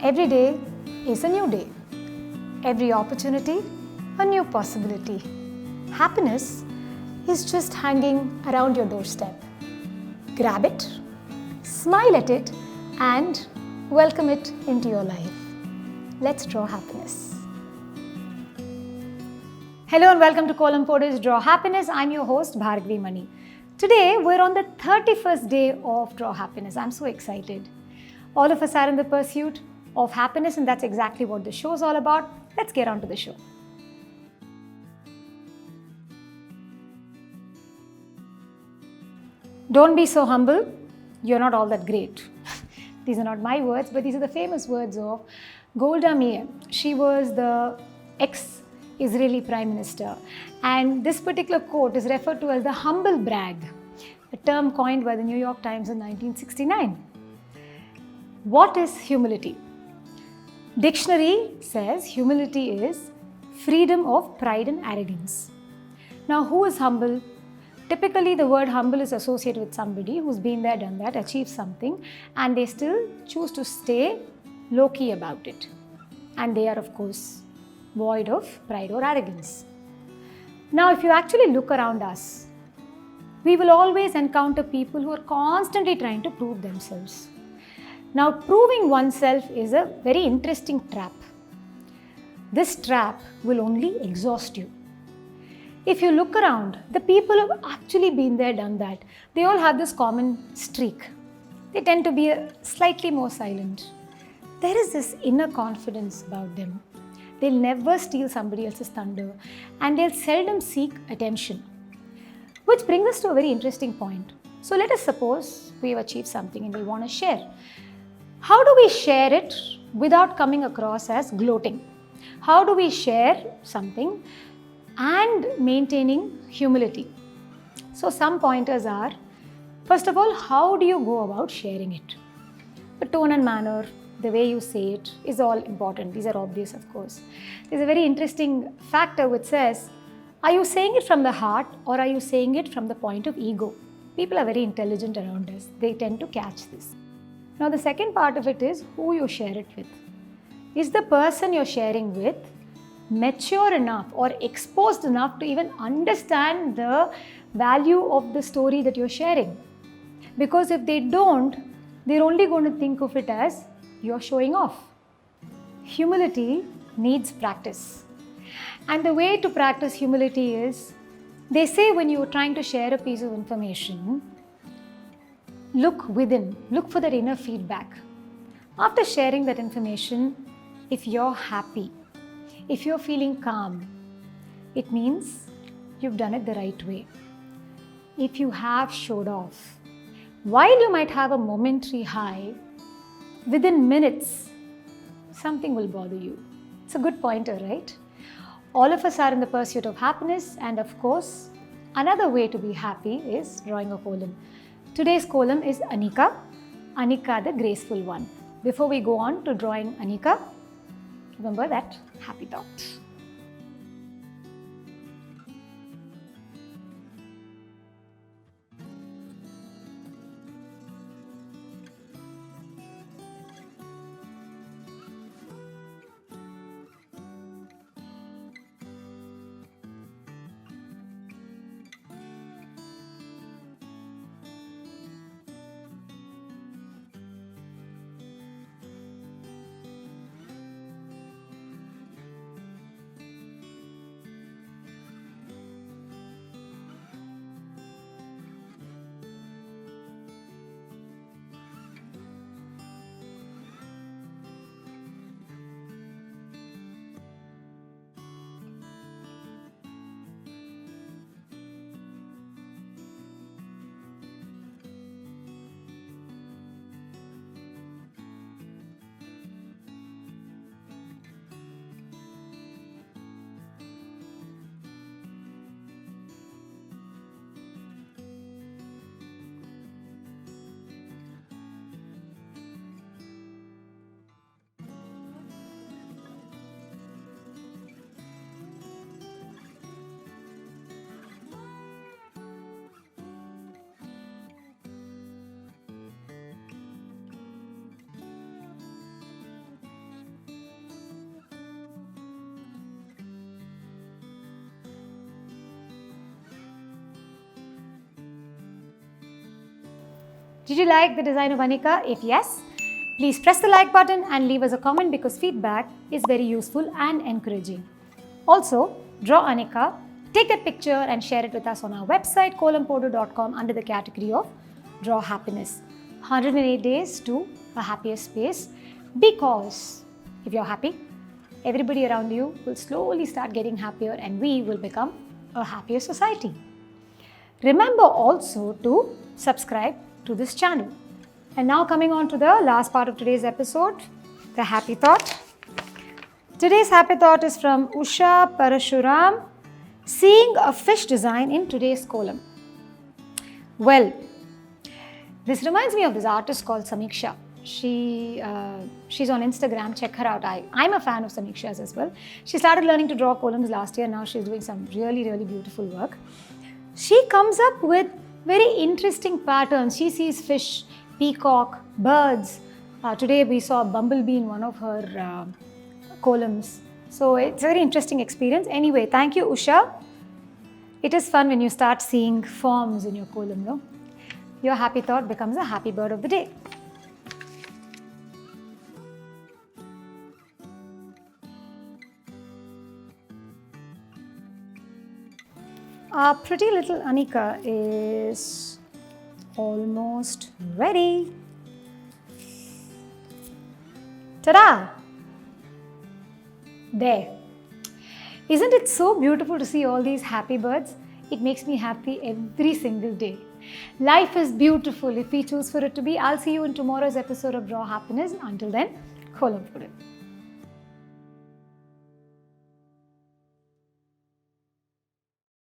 Every day is a new day. Every opportunity, a new possibility. Happiness is just hanging around your doorstep. Grab it, smile at it, and welcome it into your life. Let's draw happiness. Hello and welcome to Kolam Podu's Draw Happiness. I'm your host Bhargavi Mani. Today we're on the 31st day of Draw Happiness. I'm so excited. All of us are in the pursuit of happiness, and that's exactly what the show is all about. Let's get on to the show. Don't be so humble. You're not all that great. These are not my words, but these are the famous words of Golda Meir. She was the ex-Israeli Prime Minister. And this particular quote is referred to as the humble brag, a term coined by the New York Times in 1969. What is humility? Dictionary says humility is freedom of pride and arrogance. Now, who is humble? Typically, the word humble is associated with somebody who's been there, done that, achieved something, and they still choose to stay low-key about it. And they are, of course, void of pride or arrogance. Now, if you actually look around us, we will always encounter people who are constantly trying to prove themselves. Now, proving oneself is a very interesting trap. This trap will only exhaust you. If you look around, the people who have actually been there, done that, they all have this common streak. They tend to be slightly more silent. There is this inner confidence about them. They'll never steal somebody else's thunder, and they'll seldom seek attention. Which brings us to a very interesting point. So let us suppose we have achieved something and we want to share. How do we share it without coming across as gloating? How do we share something and maintaining humility? So some pointers are, first of all, how do you go about sharing it? The tone and manner, the way you say it is all important. These are obvious, of course. There's a very interesting factor which says, are you saying it from the heart or are you saying it from the point of ego? People are very intelligent around us. They tend to catch this. Now, the second part of it is who you share it with. Is the person you're sharing with mature enough or exposed enough to even understand the value of the story that you're sharing? Because if they don't, they're only going to think of it as you're showing off. Humility needs practice. And the way to practice humility is, they say when you're trying to share a piece of information, look within, look for that inner feedback. After sharing that information, if you're happy, if you're feeling calm, it means you've done it the right way. If you have showed off, while you might have a momentary high, within minutes, something will bother you. It's a good pointer, right? All of us are in the pursuit of happiness, and of course, another way to be happy is drawing a kolam. Today's kolam is Anika, Anika the graceful one. Before we go on to drawing Anika, remember that happy thought. Did you like the design of Anika? If yes, please press the like button and leave us a comment because feedback is very useful and encouraging. Also, draw Anika, take that picture and share it with us on our website kolampodu.com under the category of Draw Happiness. 108 days to a happier space, because if you're happy, everybody around you will slowly start getting happier and we will become a happier society. Remember also to subscribe to this channel. And now coming on to the last part of today's episode, the happy thought. Today's happy thought is from Usha Parashuram, seeing a fish design in today's kolam. Well, this reminds me of this artist called Samiksha. She's on Instagram, check her out. I'm a fan of Samiksha's as well. She started learning to draw kolams last year. Now she's doing some really, really beautiful work. She comes up with very interesting patterns. She sees fish, peacock, birds. Today we saw a bumblebee in one of her kolams. So it's a very interesting experience. Anyway, thank you, Usha. It is fun when you start seeing forms in your kolam, no? Your happy thought becomes a happy bird of the day. Our pretty little Anika is almost ready. Ta-da! There. Isn't it so beautiful to see all these happy birds? It makes me happy every single day. Life is beautiful if we choose for it to be. I'll see you in tomorrow's episode of Draw Happiness. Until then, Kolam Podu.